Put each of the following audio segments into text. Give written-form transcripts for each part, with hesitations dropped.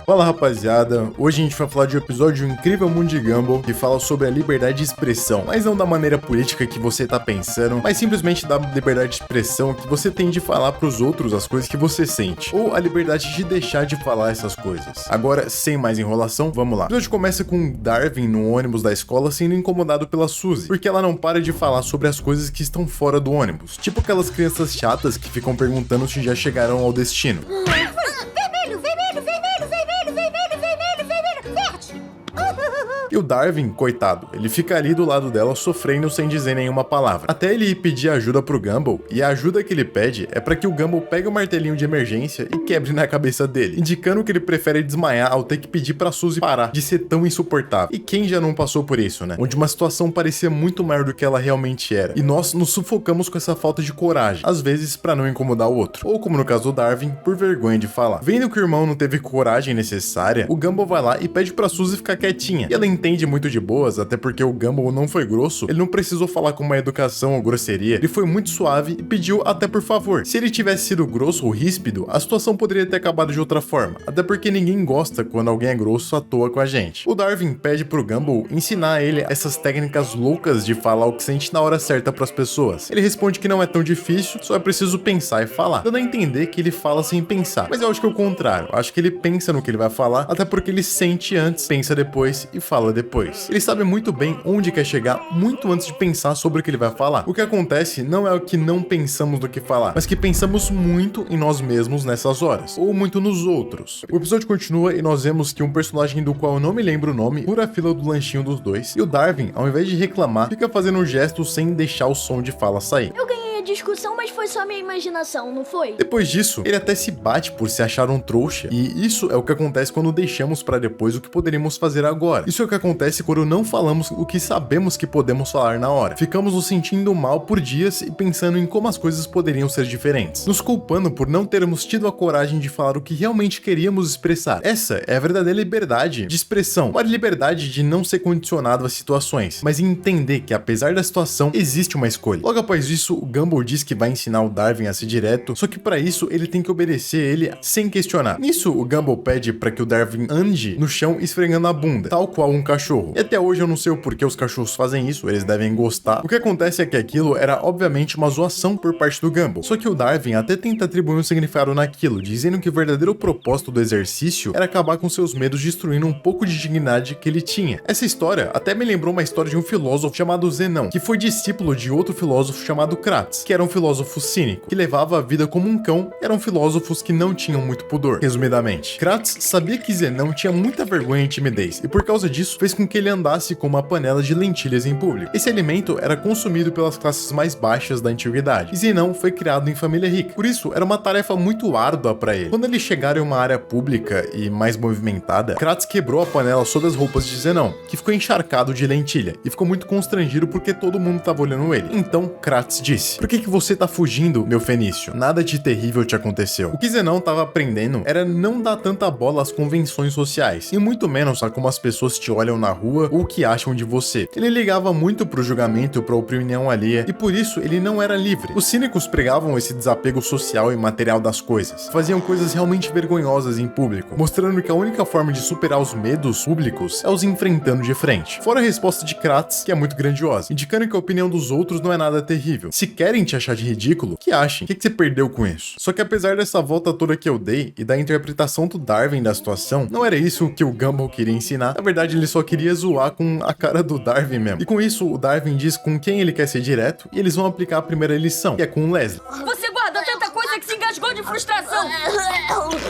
Fala rapaziada, hoje a gente vai falar de um episódio do Incrível Mundo de Gumball que fala sobre a liberdade de expressão, mas não da maneira política que você tá pensando, mas simplesmente da liberdade de expressão que você tem de falar pros outros as coisas que você sente, ou a liberdade de deixar de falar essas coisas. Agora, sem mais enrolação, vamos lá. O episódio começa com Darwin no ônibus da escola sendo incomodado pela Suzy, porque ela não para de falar sobre as coisas que estão fora do ônibus, tipo aquelas crianças chatas que ficam perguntando se já chegaram ao destino. E o Darwin, coitado, ele fica ali do lado dela sofrendo sem dizer nenhuma palavra. Até ele ir pedir ajuda pro Gumball, e a ajuda que ele pede é pra que o Gumball pegue o martelinho de emergência e quebre na cabeça dele, indicando que ele prefere desmaiar ao ter que pedir pra Suzy parar de ser tão insuportável. E quem já não passou por isso, né? Onde uma situação parecia muito maior do que ela realmente era. E nós nos sufocamos com essa falta de coragem, às vezes pra não incomodar o outro. Ou como no caso do Darwin, por vergonha de falar. Vendo que o irmão não teve coragem necessária, o Gumball vai lá e pede pra Suzy ficar quietinha. E ela entende muito de boas, até porque o Gumball não foi grosso, ele não precisou falar com uma educação ou grosseria, ele foi muito suave e pediu até por favor. Se ele tivesse sido grosso ou ríspido, a situação poderia ter acabado de outra forma, até porque ninguém gosta quando alguém é grosso à toa com a gente. O Darwin pede pro Gumball ensinar a ele essas técnicas loucas de falar o que sente na hora certa pras pessoas. Ele responde que não é tão difícil, só é preciso pensar e falar, dando a entender que ele fala sem pensar. Mas eu acho que é o contrário, acho que ele pensa no que ele vai falar, até porque ele sente antes, pensa depois e fala depois. Ele sabe muito bem onde quer chegar muito antes de pensar sobre o que ele vai falar. O que acontece não é o que não pensamos do que falar, mas que pensamos muito em nós mesmos nessas horas, ou muito nos outros. O episódio continua e nós vemos que um personagem do qual eu não me lembro o nome fura a fila do lanchinho dos dois, e o Darwin, ao invés de reclamar, fica fazendo um gesto sem deixar o som de fala sair. Eu ganhei a discussão, mas foi só minha imaginação, não foi? Depois disso, ele até se bate por se achar um trouxa, e isso é o que acontece quando deixamos pra depois o que poderíamos fazer agora. Isso é o que acontece quando não falamos o que sabemos que podemos falar na hora. Ficamos nos sentindo mal por dias e pensando em como as coisas poderiam ser diferentes, nos culpando por não termos tido a coragem de falar o que realmente queríamos expressar. Essa é a verdadeira liberdade de expressão, uma liberdade de não ser condicionado a situações, mas entender que apesar da situação, existe uma escolha. Logo após isso, o Gumball diz que vai ensinar o Darwin a ser direto, só que para isso ele tem que obedecer ele sem questionar. Nisso, o Gumball pede para que o Darwin ande no chão esfregando a bunda, tal qual um cachorro. E até hoje eu não sei o porquê os cachorros fazem isso, eles devem gostar. O que acontece é que aquilo era obviamente uma zoação por parte do Gumball, só que o Darwin até tenta atribuir um significado naquilo, dizendo que o verdadeiro propósito do exercício era acabar com seus medos, destruindo um pouco de dignidade que ele tinha. Essa história até me lembrou uma história de um filósofo chamado Zenão, que foi discípulo de outro filósofo chamado Kratos, que era um filósofo cínico, que levava a vida como um cão. Eram filósofos que não tinham muito pudor. Resumidamente, Kratos sabia que Zenão tinha muita vergonha e timidez, e por causa disso fez com que ele andasse com uma panela de lentilhas em público. Esse alimento era consumido pelas classes mais baixas da antiguidade, e Zenão foi criado em família rica. Por isso, era uma tarefa muito árdua para ele. Quando eles chegaram em uma área pública e mais movimentada, Kratos quebrou a panela sob as roupas de Zenão, que ficou encharcado de lentilha, e ficou muito constrangido porque todo mundo estava olhando ele. Então, Kratos disse: "Por que você tá fugindo, meu fenício? Nada de terrível te aconteceu." O que Zenão estava aprendendo era não dar tanta bola às convenções sociais, e muito menos a como as pessoas te olham na rua ou o que acham de você. Ele ligava muito pro julgamento e pra opinião alheia, e por isso ele não era livre. Os cínicos pregavam esse desapego social e material das coisas, faziam coisas realmente vergonhosas em público, mostrando que a única forma de superar os medos públicos é os enfrentando de frente. Fora a resposta de Kratos, que é muito grandiosa, indicando que a opinião dos outros não é nada terrível. Se querem te achar de ridículo, que achem. O que você perdeu com isso? Só que apesar dessa volta toda que eu dei e da interpretação do Darwin da situação, não era isso que o Gumball queria ensinar. Na verdade, ele só queria zoar com a cara do Darwin mesmo. E com isso, o Darwin diz com quem ele quer ser direto, e eles vão aplicar a primeira lição, que é com o Leslie. Você guarda tanta coisa que se engasgou de frustração!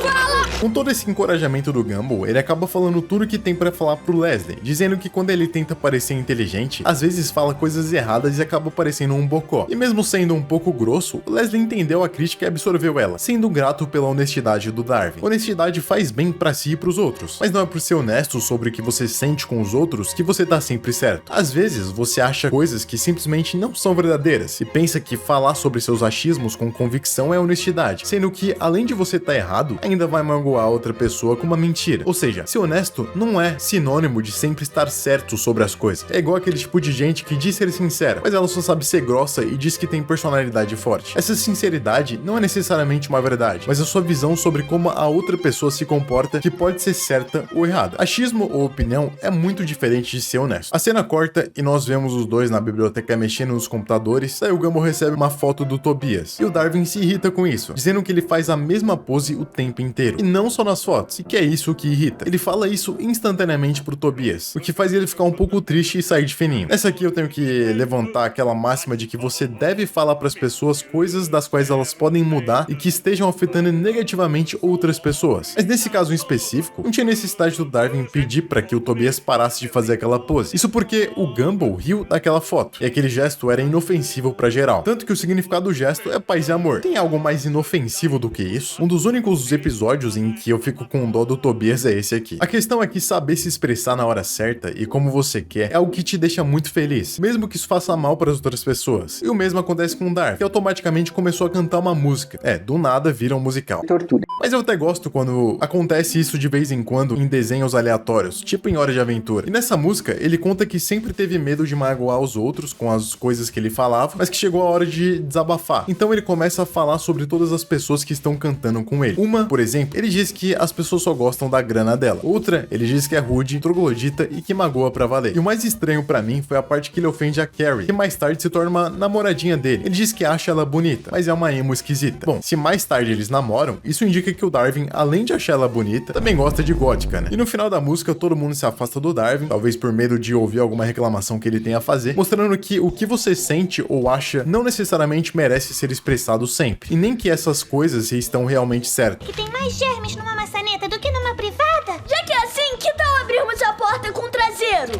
Fala! Com todo esse encorajamento do Gumball, ele acaba falando tudo que tem pra falar pro Leslie, dizendo que quando ele tenta parecer inteligente, às vezes fala coisas erradas e acaba parecendo um bocó. E mesmo sendo um pouco grosso, o Leslie entendeu a crítica e absorveu ela, sendo grato pela honestidade do Darwin. Honestidade faz bem pra si e pros outros, mas não é por ser honesto sobre o que você sente com os outros que você tá sempre certo. Às vezes, você acha coisas que simplesmente não são verdadeiras, e pensa que falar sobre seus achismos com convicção é honestidade, sendo que, além de você tá errado, ainda vai magoar magoar outra pessoa com uma mentira. Ou seja, ser honesto não é sinônimo de sempre estar certo sobre as coisas. É igual aquele tipo de gente que diz ser sincera, mas ela só sabe ser grossa e diz que tem personalidade forte. Essa sinceridade não é necessariamente uma verdade, mas a sua visão sobre como a outra pessoa se comporta que pode ser certa ou errada. Achismo ou opinião é muito diferente de ser honesto. A cena corta e nós vemos os dois na biblioteca mexendo nos computadores. Daí o Gumball recebe uma foto do Tobias e o Darwin se irrita com isso, dizendo que ele faz a mesma pose o tempo inteiro, e não só nas fotos, e que é isso que irrita. Ele fala isso instantaneamente pro Tobias, o que faz ele ficar um pouco triste e sair de fininho. Nessa aqui eu tenho que levantar aquela máxima de que você deve falar pras pessoas coisas das quais elas podem mudar e que estejam afetando negativamente outras pessoas. Mas nesse caso em específico, não tinha necessidade do Darwin pedir para que o Tobias parasse de fazer aquela pose. Isso porque o Gumball riu daquela foto, e aquele gesto era inofensivo pra geral. Tanto que o significado do gesto é paz e amor. Tem algo mais inofensivo do que isso? Um dos únicos episódios em que eu fico com dó do Tobias é esse aqui. A questão é que saber se expressar na hora certa e como você quer é algo que te deixa muito feliz, mesmo que isso faça mal para as outras pessoas. E o mesmo acontece com o Darwin, que automaticamente começou a cantar uma música. Do nada vira um musical. Tortura. Mas eu até gosto quando acontece isso de vez em quando em desenhos aleatórios, tipo em Hora de Aventura. E nessa música, ele conta que sempre teve medo de magoar os outros com as coisas que ele falava, mas que chegou a hora de desabafar. Então ele começa a falar sobre todas as pessoas que estão cantando com ele. Uma, por exemplo, ele diz que as pessoas só gostam da grana dela. Outra, ele diz que é rude, troglodita e que magoa pra valer. E o mais estranho pra mim foi a parte que ele ofende a Carrie, que mais tarde se torna uma namoradinha dele. Ele diz que acha ela bonita, mas é uma emo esquisita. Bom, se mais tarde eles namoram, isso indica que o Darwin, além de achar ela bonita, também gosta de gótica, né? E no final da música, todo mundo se afasta do Darwin, talvez por medo de ouvir alguma reclamação que ele tem a fazer, mostrando que o que você sente ou acha não necessariamente merece ser expressado sempre, e nem que essas coisas estão realmente certas. Que tem mais germes numa maçaneta do que numa privada? Já que é assim, que tal abrirmos a porta com o traseiro?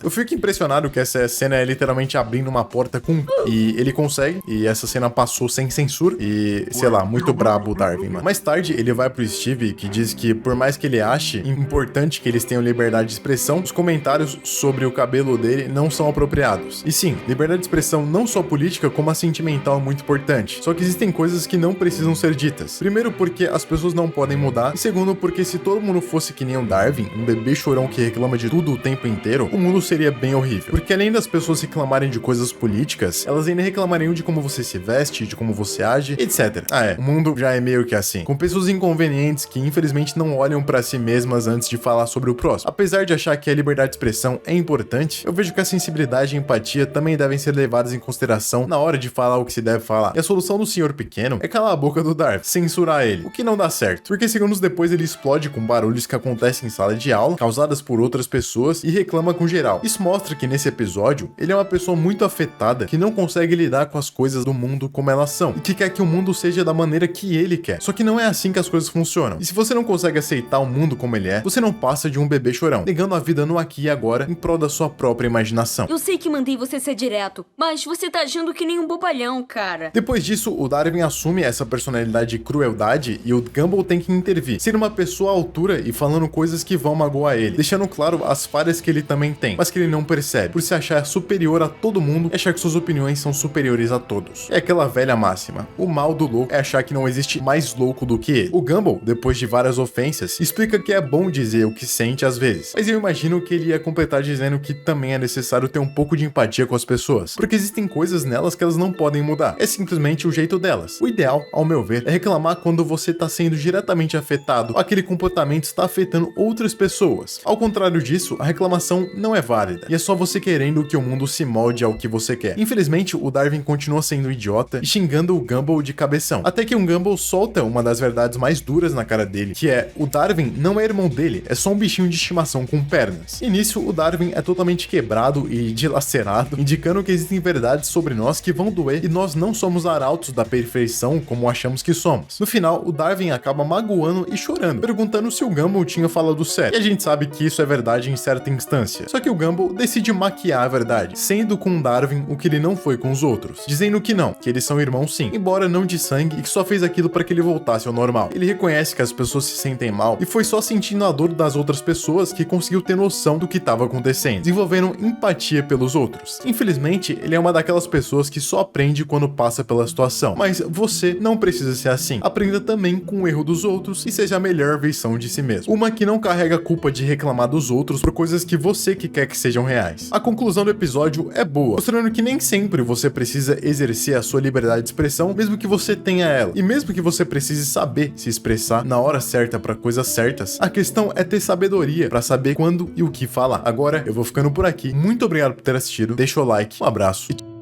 Eu fico impressionado que essa cena é literalmente abrindo uma porta com... E ele consegue, e essa cena passou sem censura, e, sei lá, muito brabo o Darwin, mano. Mais tarde, ele vai pro Steve, que diz que por mais que ele ache importante que eles tenham liberdade de expressão, os comentários sobre o cabelo dele não são apropriados. E sim, liberdade de expressão não só política, como a sentimental é muito importante. Só que existem coisas que não precisam ser ditas. Primeiro, porque as pessoas não podem mudar, e segundo, porque se todo mundo fosse que nem um Darwin, um bebê chorão que reclama de tudo o tempo inteiro, o mundo seria bem horrível. Porque além das pessoas reclamarem de coisas políticas, elas ainda reclamariam de como você se veste, de como você age, etc. O mundo já é meio que assim, com pessoas inconvenientes que infelizmente não olham pra si mesmas antes de falar sobre o próximo. Apesar de achar que a liberdade de expressão é importante, eu vejo que a sensibilidade e a empatia também devem ser levadas em consideração na hora de falar o que se deve falar. E a solução do Sr. Pequeno é calar a boca do Darwin, censurar ele, o que não dá certo, porque segundos depois ele explode com barulhos que acontecem em sala de aula, causadas por outras pessoas, e reclama com geral. Isso mostra que nesse episódio, ele é uma pessoa muito afetada, que não consegue lidar com as coisas do mundo como elas são, e que quer que o mundo seja da maneira que ele quer. Só que não é assim que as coisas funcionam. E se você não consegue aceitar o mundo como ele é, você não passa de um bebê chorão, negando a vida no aqui e agora em prol da sua própria imaginação. Eu sei que mandei você ser direto, mas você tá agindo que nem um bobalhão, cara. Depois disso, o Darwin assume essa personalidade de crueldade e o Gumball tem que intervir, ser uma pessoa à altura e falando coisas que vão magoar ele, deixando claro as falhas que ele também tem, mas que ele não percebe, por se achar superior a todo mundo e achar que suas opiniões são superiores a todos. É aquela velha máxima, o mal do louco é achar que não existe mais louco do que ele. O Gumball, depois de várias ofensas, explica que é bom dizer o que sente às vezes, mas eu imagino que ele ia completar dizendo que também é necessário ter um pouco de empatia com as pessoas, porque existem coisas nelas que elas não podem mudar, é simplesmente o jeito delas. O ideal, ao meu ver, é reclamar quando você está sendo diretamente afetado, aquele comportamento está afetando outras pessoas. Ao contrário disso, a reclamação não é válida, e é só você querendo que o mundo se molde ao que você quer. Infelizmente, o Darwin continua sendo um idiota e xingando o Gumball de cabeção, até que um Gumball solta uma das verdades mais duras na cara dele, que é, o Darwin não é irmão dele, é só um bichinho de estimação com pernas. E nisso, o Darwin é totalmente quebrado e dilacerado, indicando que existem verdades sobre nós que vão doer e nós não somos arautos da perfeição como achamos que somos. No final, o Darwin acaba magoando e chorando, perguntando se o Gumball tinha fala do sério. E a gente sabe que isso é verdade em certa instância. Só que o Gumball decide maquiar a verdade, sendo com Darwin o que ele não foi com os outros, dizendo que não, que eles são irmãos sim, embora não de sangue, e que só fez aquilo para que ele voltasse ao normal. Ele reconhece que as pessoas se sentem mal e foi só sentindo a dor das outras pessoas que conseguiu ter noção do que estava acontecendo, desenvolvendo empatia pelos outros. Infelizmente, ele é uma daquelas pessoas que só aprende quando passa pela situação, mas você não precisa ser assim. Aprenda também com o erro dos outros e seja a melhor versão de si mesmo. Uma que não carrega a culpa de reclamar dos outros por coisas que você que quer que sejam reais. A conclusão do episódio é boa, mostrando que nem sempre você precisa exercer a sua liberdade de expressão, mesmo que você tenha ela. E mesmo que você precise saber se expressar na hora certa para coisas certas, a questão é ter sabedoria para saber quando e o que falar. Agora eu vou ficando por aqui. Muito obrigado por ter assistido. Deixa o like, um abraço e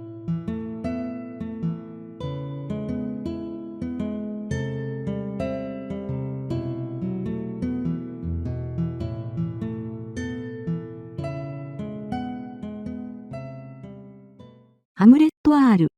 ハムレット R